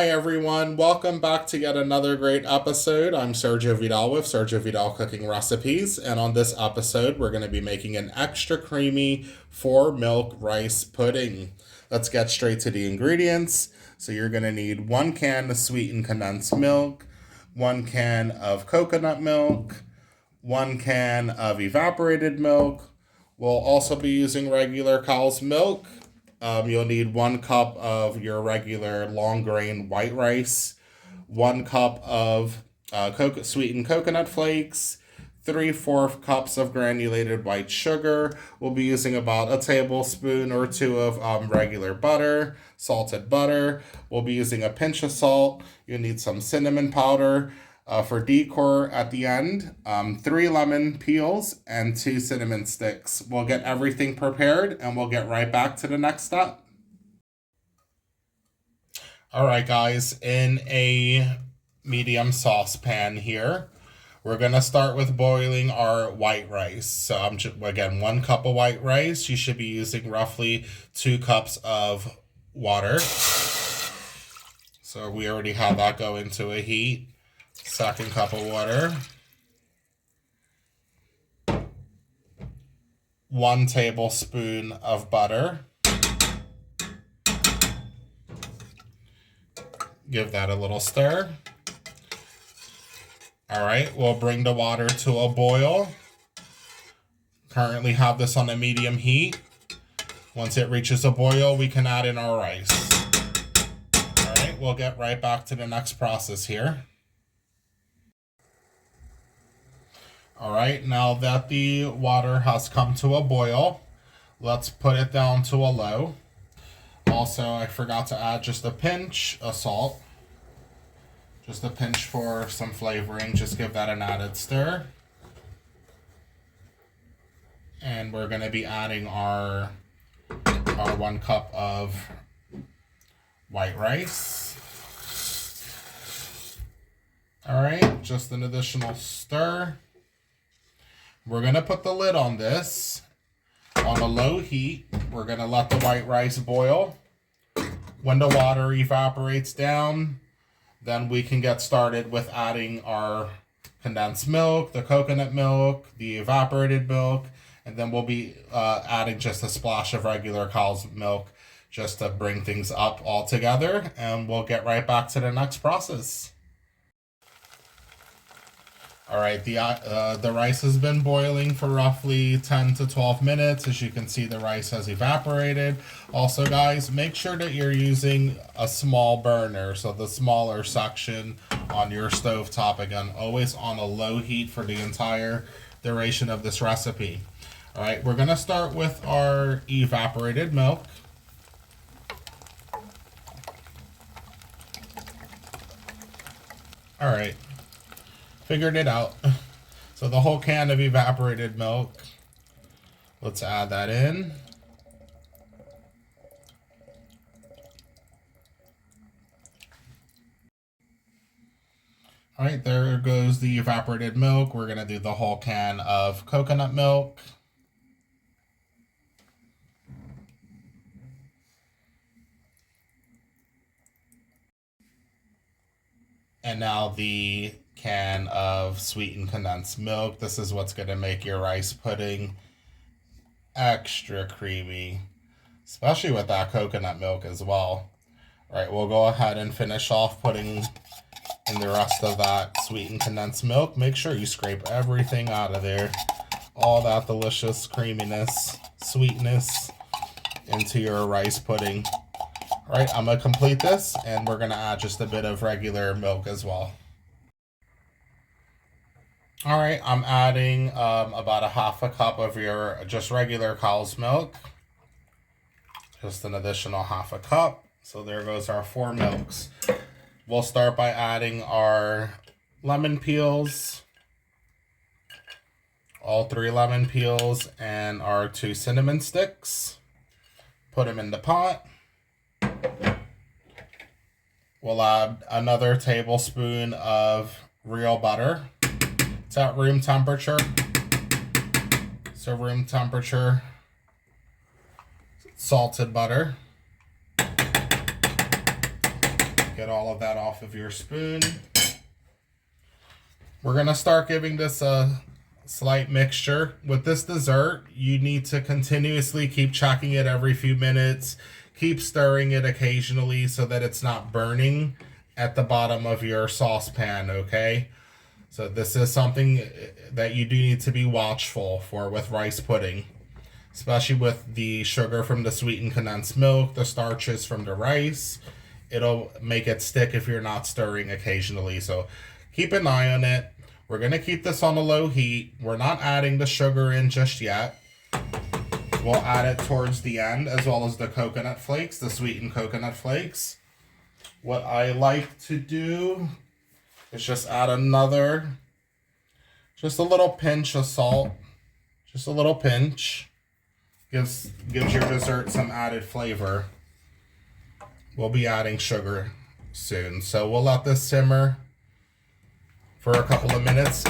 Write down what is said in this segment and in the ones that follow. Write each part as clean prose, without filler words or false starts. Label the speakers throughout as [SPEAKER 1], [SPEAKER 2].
[SPEAKER 1] Hi everyone, welcome back to yet another great episode. I'm Sergio Vidal with Sergio Vidal Cooking Recipes, and on this episode we're going to be making an extra creamy 4-milk rice pudding. Let's get straight to the ingredients. So you're going to need 1 can of sweetened condensed milk, 1 can of coconut milk, 1 can of evaporated milk. We'll also be using regular cow's milk. You'll need 1 cup of your regular long grain white rice, 1 cup of sweetened coconut flakes, 3/4 cups of granulated white sugar. We'll be using about a tablespoon or 2 of regular butter, salted butter. We'll be using a pinch of salt. You'll need some cinnamon powder. For decor at the end, 3 lemon peels and 2 cinnamon sticks. We'll get everything prepared and we'll get right back to the next step. All right, guys, in a medium saucepan here, we're going to start with boiling our white rice. So again, 1 cup of white rice. You should be using roughly 2 cups of water. So we already have that go into a heat. 2nd cup of water, 1 tablespoon of butter. Give that a little stir. All right, we'll bring the water to a boil. Currently have this on a medium heat. Once it reaches a boil, we can add in our rice. All right, we'll get right back to the next process here. All right, now that the water has come to a boil, let's put it down to a low. Also, I forgot to add just a pinch of salt. Just a pinch for some flavoring. Just give that an added stir. And we're going to be adding our 1 cup of white rice. All right, just an additional stir. We're going to put the lid on this on a low heat. We're going to let the white rice boil. When the water evaporates down, then we can get started with adding our condensed milk, the coconut milk, the evaporated milk, and then we'll be adding just a splash of regular cow's milk just to bring things up all together, and we'll get right back to the next process. All right, the rice has been boiling for roughly 10 to 12 minutes. As you can see, the rice has evaporated. Also, guys, make sure that you're using a small burner, so the smaller section on your stove top. Again, always on a low heat for the entire duration of this recipe. All right, we're going to start with our evaporated milk. All right. Figured it out. So the whole can of evaporated milk, let's add that in. All right, there goes the evaporated milk. We're going to do the whole can of coconut milk. And now the can of sweetened condensed milk. This is what's going to make your rice pudding extra creamy, especially with that coconut milk as well. All right, we'll go ahead and finish off putting in the rest of that sweetened condensed milk. Make sure you scrape everything out of there, all that delicious creaminess, sweetness into your rice pudding. All right, I'm going to complete this, and we're going to add just a bit of regular milk as well. All right, I'm adding about a 1/2 cup of your just regular cow's milk. Just an additional 1/2 cup. So there goes our 4 milks. We'll start by adding our lemon peels, all 3 lemon peels, and our 2 cinnamon sticks. Put them in the pot. We'll add another tablespoon of real butter. It's at room temperature. So room temperature salted butter. Get all of that off of your spoon. We're going to start giving this a slight mixture. With this dessert, you need to continuously keep checking it every few minutes. Keep stirring it occasionally so that it's not burning at the bottom of your saucepan, okay? So this is something that you do need to be watchful for with rice pudding, especially with the sugar from the sweetened condensed milk, the starches from the rice. It'll make it stick if you're not stirring occasionally. So keep an eye on it. We're going to keep this on a low heat. We're not adding the sugar in just yet. We'll add it towards the end, as well as the coconut flakes, the sweetened coconut flakes. What I like to do is just add just a little pinch of salt. Just a little pinch. Gives your dessert some added flavor. We'll be adding sugar soon. So we'll let this simmer for a couple of minutes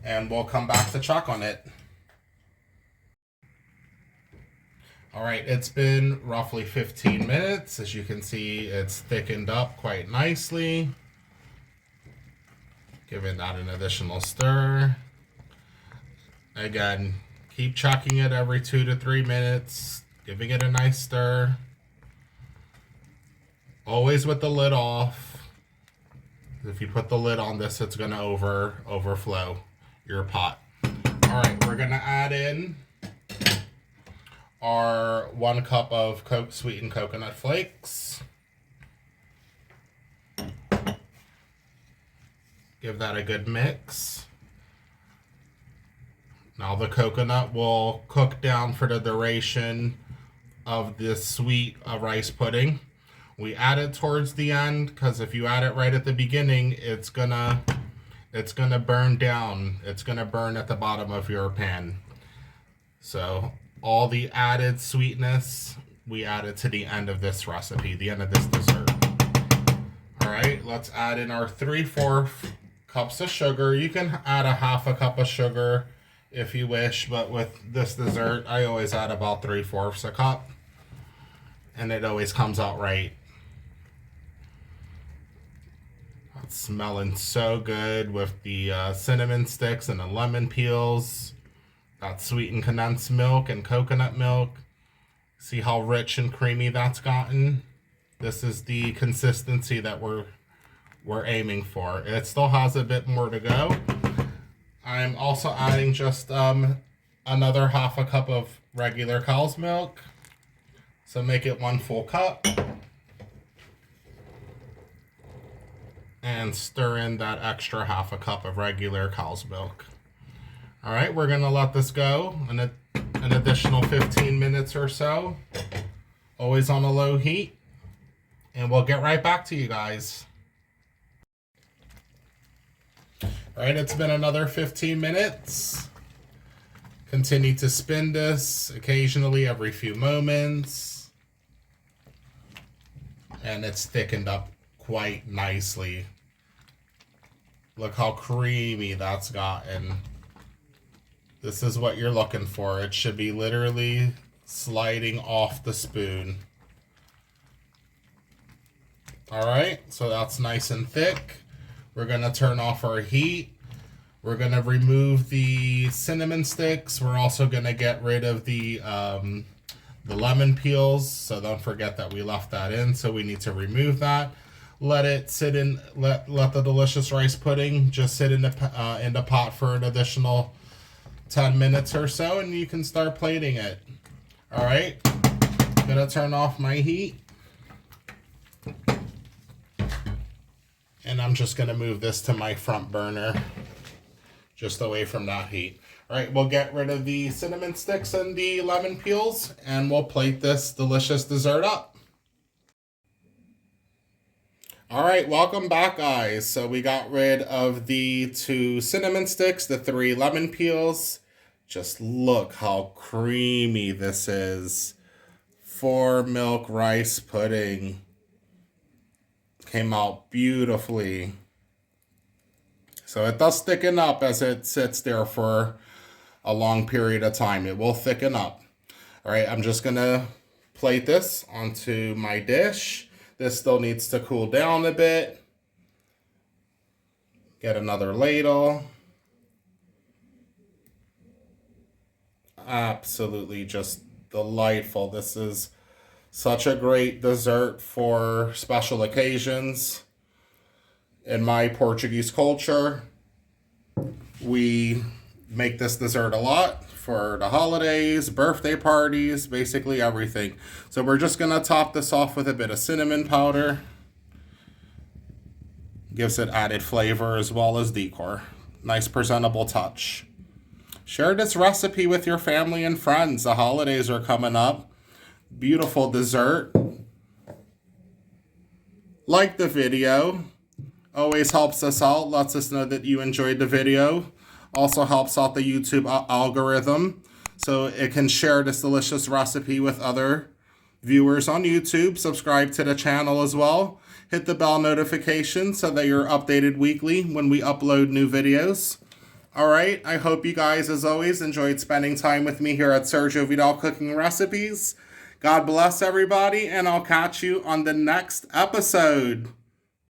[SPEAKER 1] and we'll come back to check on it. All right, it's been roughly 15 minutes. As you can see, it's thickened up quite nicely. Giving that an additional stir. Again, keep checking it every 2 to 3 minutes, giving it a nice stir. Always with the lid off. If you put the lid on this, it's going to overflow your pot. All right, we're going to add in our 1 cup of sweetened coconut flakes. Give that a good mix. Now the coconut will cook down for the duration of this sweet rice pudding. We add it towards the end because if you add it right at the beginning, it's gonna burn down. It's gonna burn at the bottom of your pan. So all the added sweetness, we add it to the end of this recipe, the end of this dessert. All right, let's add in our 3/4 cups of sugar. You can add a 1/2 cup of sugar if you wish, but with this dessert, I always add about 3/4 a cup, and it always comes out right. It's smelling so good with the cinnamon sticks and the lemon peels. That sweetened condensed milk and coconut milk. See how rich and creamy that's gotten? This is the consistency that we're aiming for. It still has a bit more to go. I'm also adding just another 1/2 cup of regular cow's milk. So make it 1 full cup. And stir in that extra 1/2 cup of regular cow's milk. All right, we're gonna let this go an additional 15 minutes or so. Always on a low heat. And we'll get right back to you guys. All right, it's been another 15 minutes. Continue to spin this occasionally every few moments. And it's thickened up quite nicely. Look how creamy that's gotten. This is what you're looking for. It should be literally sliding off the spoon. All right, so that's nice and thick. We're gonna turn off our heat. We're gonna remove the cinnamon sticks. We're also gonna get rid of the lemon peels. So don't forget that we left that in. So we need to remove that. Let it sit in. Let the delicious rice pudding just sit in the pot for an additional 10 minutes or so, and you can start plating it. All right, I'm gonna turn off my heat. And I'm just gonna move this to my front burner, just away from that heat. All right, we'll get rid of the cinnamon sticks and the lemon peels, and we'll plate this delicious dessert up. All right, welcome back, guys. So we got rid of the 2 cinnamon sticks, the 3 lemon peels. Just look how creamy this is. 4 milk rice pudding. Came out beautifully. So it does thicken up as it sits there for a long period of time. It will thicken up. All right, I'm just gonna plate this onto my dish. This still needs to cool down a bit. Get another ladle. Absolutely just delightful. This is such a great dessert for special occasions. In my Portuguese culture, we make this dessert a lot for the holidays, birthday parties, basically everything. So we're just going to top this off with a bit of cinnamon powder. Gives it added flavor as well as decor. Nice presentable touch. Share this recipe with your family and friends. The holidays are coming up. Beautiful dessert. Like the video. Always helps us out. Lets us know that you enjoyed the video. Also helps out the YouTube algorithm, so it can share this delicious recipe with other viewers on YouTube. Subscribe to the channel as well. Hit the bell notification so that you're updated weekly when we upload new videos. Alright, I hope you guys, as always, enjoyed spending time with me here at Sergio Vidal Cooking Recipes. God bless everybody, and I'll catch you on the next episode.